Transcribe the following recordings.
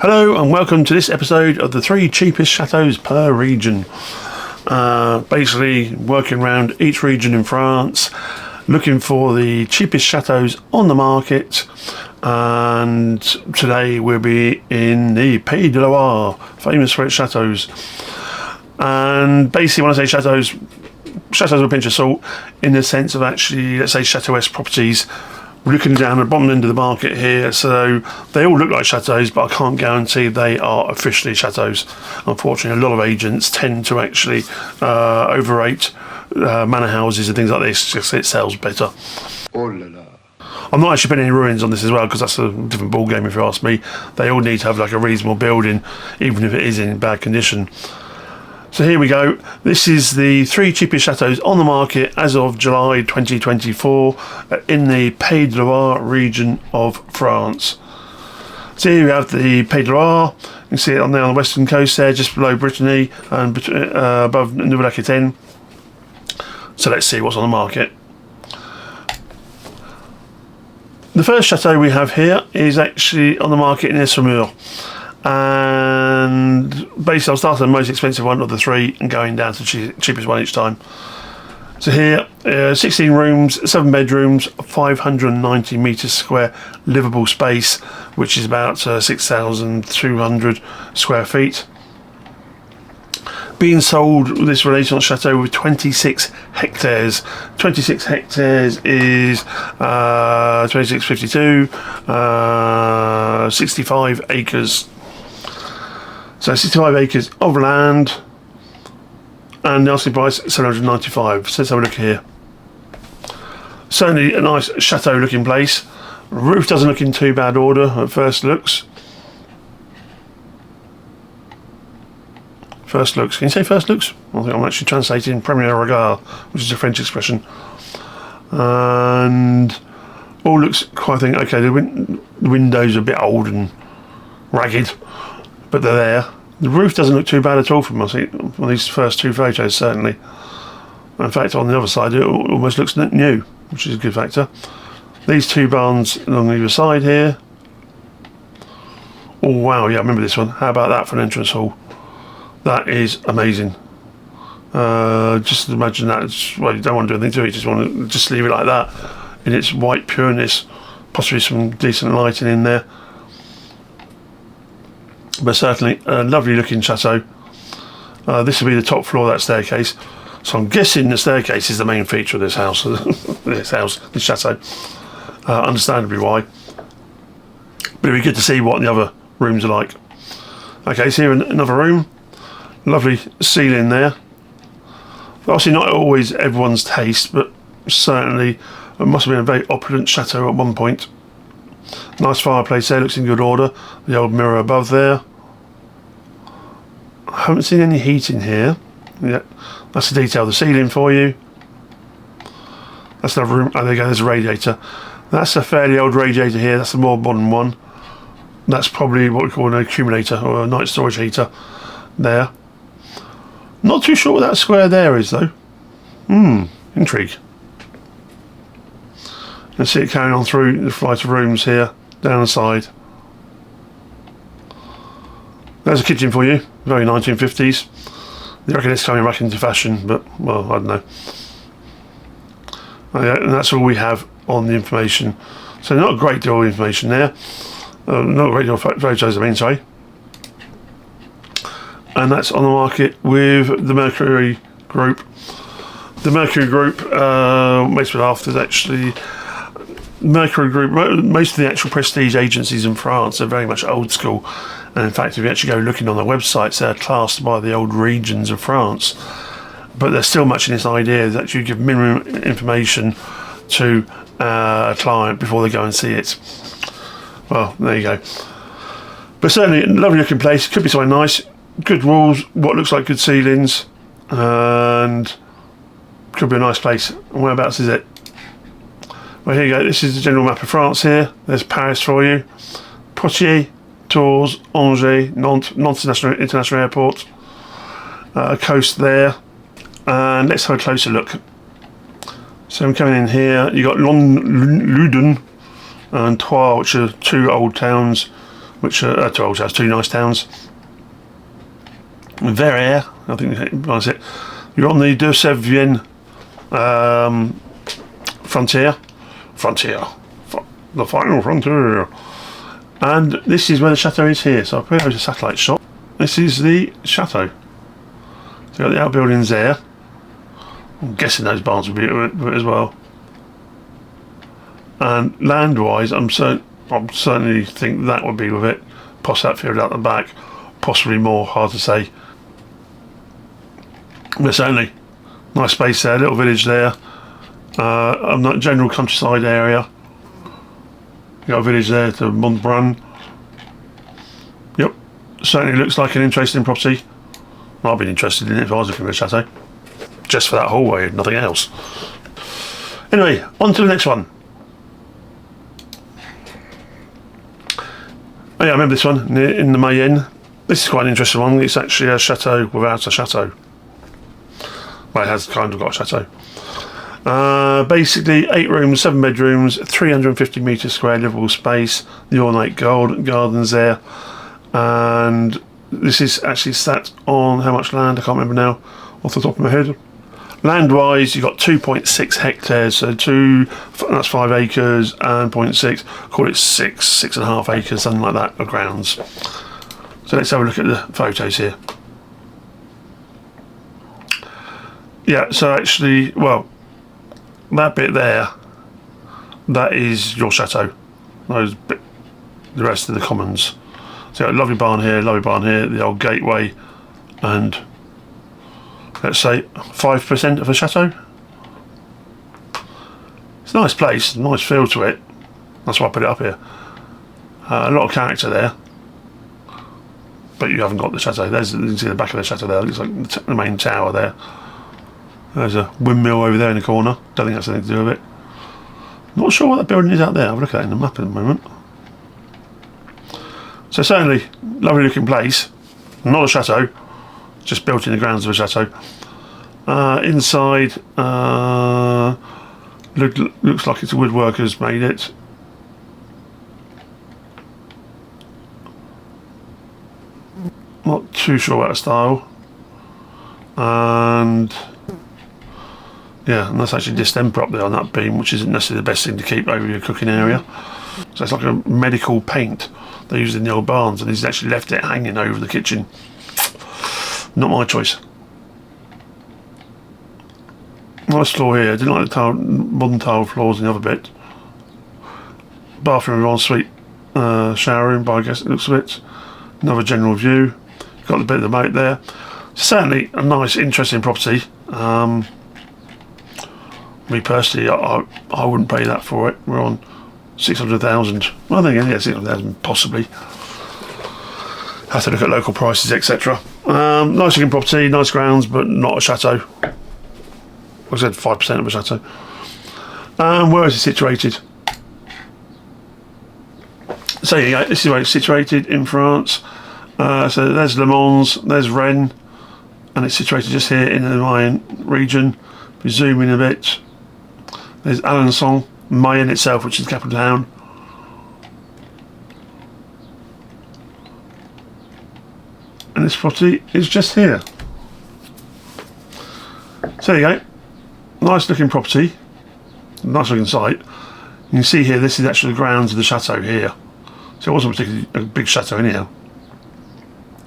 Hello and welcome to this episode of the 3 cheapest chateaus per region. Basically working around each region in France, looking for the cheapest chateaus on the market, and today we'll be in the Pays de Loire, famous for its chateaus. And basically when I say chateaus with a pinch of salt, in the sense of actually, let's say, chateau-esque properties. We're looking down at the bottom end of the market here, so they all look like chateaus, but I can't guarantee they are officially chateaus. Unfortunately, a lot of agents tend to actually overrate manor houses and things like this, because it sells better. Oh la la. I'm not actually putting any ruins on this as well, because that's a different ball game if you ask me. They all need to have like a reasonable building, even if it is in bad condition. So here we go. This is the 3 cheapest chateaus on the market as of July 2024 in the Pays de Loire region of France. So here we have the Pays de Loire. You can see it on there on the western coast there, just below Brittany and above Nouvelle-Aquitaine. So let's see what's on the market. The first chateau we have here is actually on the market near Saumur. And basically I'll start at the most expensive one of the 3 and going down to the cheapest one each time. So here, 16 rooms, 7 bedrooms, 590 metres square livable space, which is about 6,200 square feet. Being sold, this Renaissance chateau with 26 hectares. 26 hectares is 2652, 65 acres. So 65 acres of land, and the asking price $795. So let's have a look here. Certainly a nice chateau looking place. Roof doesn't look in too bad order at first looks. First looks. Can you say first looks? I think I'm actually translating premier regard, which is a French expression. And all looks quite, I think, okay, the windows are a bit old and ragged, but they're there. The roof doesn't look too bad at all from on these first 2 photos, certainly. In fact, on the other side, it almost looks new, which is a good factor. These 2 barns along either side here. Oh wow, yeah, I remember this one. How about that for an entrance hall? That is amazing. Just imagine that. Well, you don't want to do anything to it, you just want to just leave it like that in its white pureness, possibly some decent lighting in there. But certainly a lovely looking chateau. This will be the top floor of that staircase. So I'm guessing the staircase is the main feature of this house, this chateau. Understandably why. But it'd be good to see what the other rooms are like. Okay, so here another room. Lovely ceiling there. Obviously not always everyone's taste, but certainly it must have been a very opulent chateau at one point. Nice fireplace there, looks in good order. The old mirror above there. I haven't seen any heat in here. Yeah, that's the detail of the ceiling for you. That's another room. Oh, there you go, there's a radiator. That's a fairly old radiator here, that's a more modern one. That's probably what we call an accumulator or a night storage heater there. Not too sure what that square there is though. Intrigue. You can see it carrying on through the flight of rooms here, down the side. There's a kitchen for you, very 1950s. I reckon it's coming back into fashion, but, well, I don't know. And that's all we have on the information. So not a great deal of information there. Not a great deal of photos, I mean, sorry. And that's on the market with the Mercury Group. The Mercury Group, makes me laugh, there's actually... Mercury Group, most of the actual prestige agencies in France are very much old school, and in fact if you actually go looking on their websites they're classed by the old regions of France, but there's still much in this idea that you give minimum information to a client before they go and see it. Well, there you go. But certainly a lovely looking place, could be something nice, good walls, what looks like good ceilings, and could be a nice place. And whereabouts is it? Well, here you go, this is the general map of France here. There's Paris for you. Poitiers, Tours, Angers, Nantes International Airport. Coast there. And let's have a closer look. So I'm coming in here, you've got Loudun and Troyes, which are 2 old towns which also has two nice towns. Verrières, I think that's it. You're on the De Sèvres frontier, the final frontier. And this is where the chateau is here. So I'll put it as a satellite shot. This is the chateau. So you've got the outbuildings there. I'm guessing those barns will be it as well. And land-wise, I'm certainly think that would be with it. Poss that field out the back, possibly more. Hard to say. But certainly, nice space there. Little village there. Not general countryside area. You got a village there to Montbrun. Yep, certainly looks like an interesting property. I've been interested in it if I was looking for a chateau. Just for that hallway, nothing else. Anyway, on to the next one. Oh yeah, I remember this one, in the Mayenne. This is quite an interesting one. It's actually a chateau without a chateau. Well, it has kind of got a chateau. Basically 8 rooms, 7 bedrooms, 350 metres square livable space, the ornate gardens there, and this is actually sat on how much land? I can't remember now off the top of my head. Land wise, you've got 2.6 hectares, so that's 5 acres, and 0.6, call it 6.5 acres, something like that, of grounds. So let's have a look at the photos here. Yeah, so actually, well, that bit there, that is your chateau. The rest of the commons. So a lovely barn here, the old gateway, and let's say 5% of a chateau. It's a nice place, nice feel to it. That's why I put it up here. A lot of character there, but you haven't got the chateau. You can see the back of the chateau there. It looks like the main tower there. There's a windmill over there in the corner. Don't think that's anything to do with it. Not sure what that building is out there. I'll look at it in the map in a moment. So certainly, lovely looking place. Not a chateau, just built in the grounds of a chateau. Inside, looks like it's a woodworker's made it. Not too sure about the style. And yeah, and that's actually distemper up there on that beam, which isn't necessarily the best thing to keep over your cooking area. So it's like a medical paint they used in the old barns, and he's actually left it hanging over the kitchen. Not my choice. Nice floor here. I didn't like the modern tile floors in the other bit. Bathroom and ensuite shower room, but I guess it looks a bit. Another general view. Got the bit of the moat there. Certainly a nice, interesting property. Me personally, I wouldn't pay that for it. We're on 600,000. Well, I think, yeah, 600,000 possibly. Have to look at local prices, etc. Nice looking property, nice grounds, but not a chateau. I said 5% of a chateau. Where is it situated? So yeah, this is where it's situated in France. So there's Le Mans, there's Rennes, and it's situated just here in the Mayenne region. If you zoom in a bit, there's Alençon, Mayenne itself, which is the capital town. And this property is just here. So there you go. Nice looking property. Nice looking site. You can see here, this is actually the grounds of the chateau here. So it wasn't particularly a big chateau anyhow.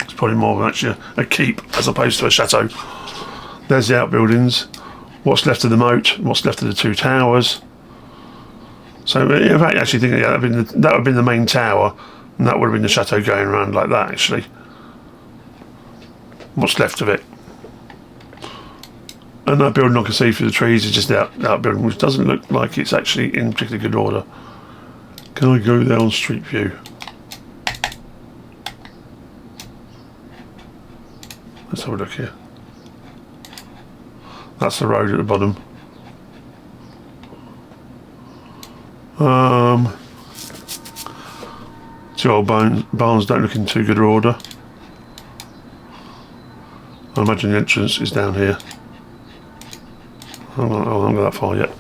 It's probably more of actually a keep as opposed to a chateau. There's the outbuildings. What's left of the moat, what's left of the 2 towers. So in fact, I actually think that would have been the main tower, and that would have been the chateau going around like that actually. What's left of it. And that building I can see through the trees is just the outbuilding, which doesn't look like it's actually in particularly good order. Can I go there on Street View? Let's have a look here. That's the road at the bottom. Two old barns don't look in too good order. I imagine the entrance is down here. I haven't gone that far yet.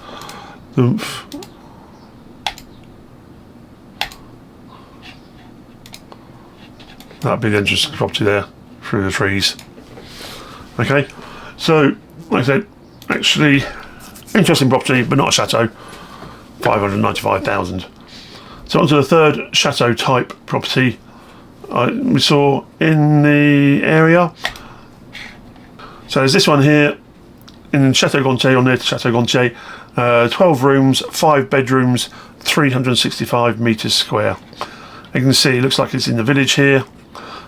That'd be the entrance to the property there, through the trees. Okay, so like I said, actually interesting property, but not a chateau. 595,000. So on to the third chateau type property we saw in the area. So there's this one here in Chateau-Gontier, or near to Chateau-Gontier. 12 rooms, 5 bedrooms, 365 metres square. You can see it looks like it's in the village here.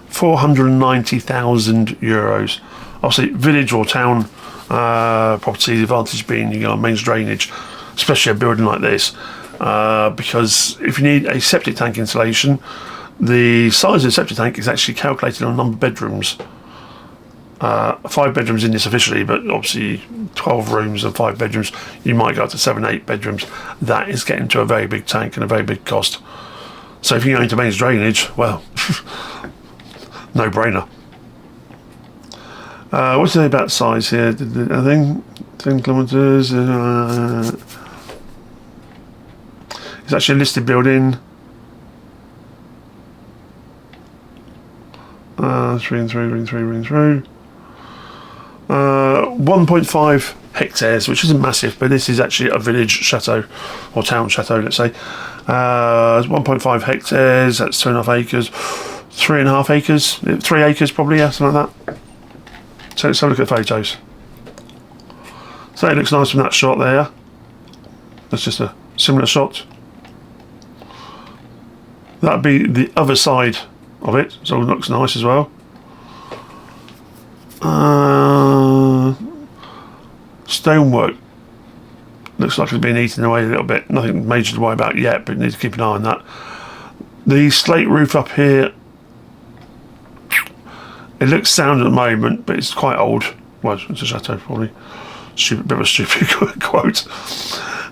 490,000 euros. Obviously village or town property, the advantage being you got mains drainage, especially a building like this, because if you need a septic tank installation, the size of the septic tank is actually calculated on number of bedrooms. 5 bedrooms in this officially, but obviously 12 rooms and 5 bedrooms, you might go up to 7-8 bedrooms. That is getting to a very big tank and a very big cost. So if you're going to mains drainage, well, no brainer. What's it about size here? I think 10 kilometres. It's actually a listed building. 1.5 hectares, which isn't massive, but this is actually a village chateau or town chateau, let's say. 1.5 hectares, that's 2.5 acres, 3.5 acres, 3 acres probably, yeah, something like that. So let's have a look at photos. So it looks nice from that shot there. That's just a similar shot. That'd be the other side of it, so it looks nice as well. Stonework looks like it's been eaten away a little bit. Nothing major to worry about yet, but you need to keep an eye on that. The slate roof up here, it looks sound at the moment, but it's quite old. Well, it's a chateau probably. Bit of a stupid quote.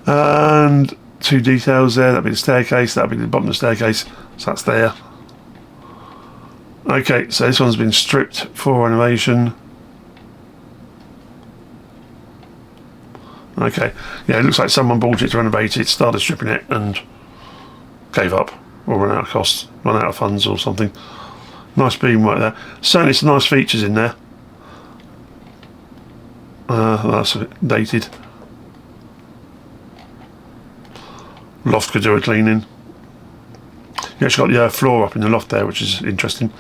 And 2 details there. That'd be the staircase. That'd be the bottom of the staircase. So that's there. Okay, so this one's been stripped for renovation. Okay, yeah, it looks like someone bought it to renovate it, started stripping it and gave up, or ran out of costs, ran out of funds or something. Nice beamwork there. Certainly some nice features in there. That's a bit dated. Loft could do a cleaning. You actually got the floor up in the loft there, which is interesting.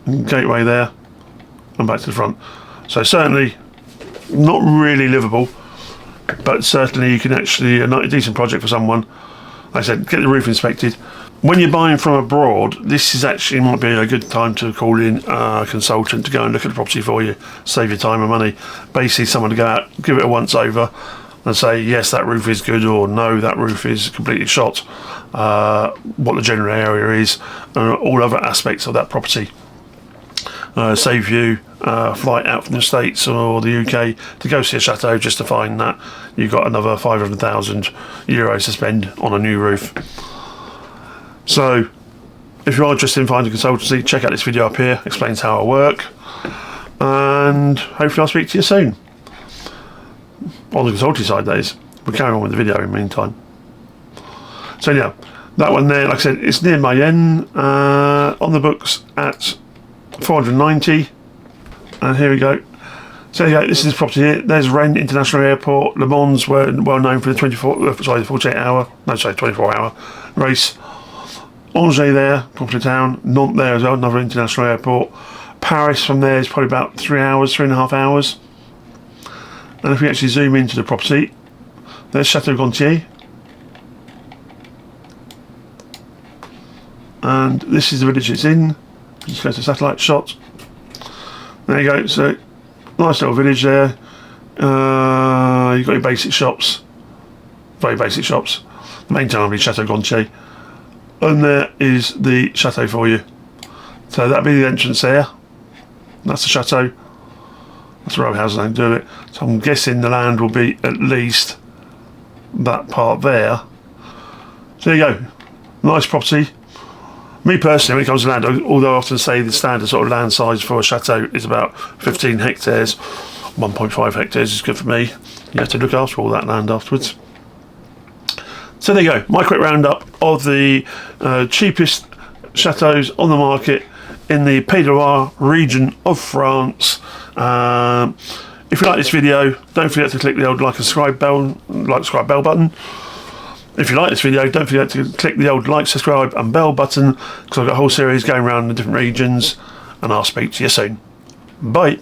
Gateway there, and back to the front. So certainly not really livable, but certainly you can actually, a decent project for someone. Like I said, get the roof inspected. When you're buying from abroad, this is actually might be a good time to call in a consultant to go and look at the property for you, save your time and money. Basically someone to go out, give it a once over and say yes, that roof is good, or no, that roof is completely shot, what the general area is, all other aspects of that property. Save you a flight out from the States or the UK to go see a chateau just to find that you've got another 500,000 euros to spend on a new roof. So if you are interested in finding consultancy, check out this video up here, explains how I work, and hopefully I'll speak to you soon. On the consultancy side, that is. We'll carry on with the video in the meantime. So yeah, that one there, like I said, it's near Mayenne, on the books at 490, and here we go. So there you go, this is the property here. There's Rennes International Airport. Le Mans were well known for the 24-hour race. Angers there, popular town. Nantes there as well, another international airport. Paris from there is probably about 3 hours, 3.5 hours. And if we actually zoom into the property, there's Chateau-Gontier. And this is the village it's in. Just go to satellite shot. There you go, so nice little village there. You've got your basic shops, very basic shops. The main town will be Chateau-Gontier. And there is the chateau for you. So that'll be the entrance there. That's the chateau. That's the row houses they do it. So I'm guessing the land will be at least that part there. So there you go. Nice property. Me personally, when it comes to land, although I often say the standard sort of land size for a chateau is about 15 hectares, 1.5 hectares is good for me. You have to look after all that land afterwards. So there you go, my quick roundup of the cheapest chateaus on the market in the Pays de Loire region of France. If you like this video, don't forget to click the old subscribe bell button. If you like this video, don't forget to click the old like, subscribe and bell button, because I've got a whole series going around the different regions, and I'll speak to you soon. Bye.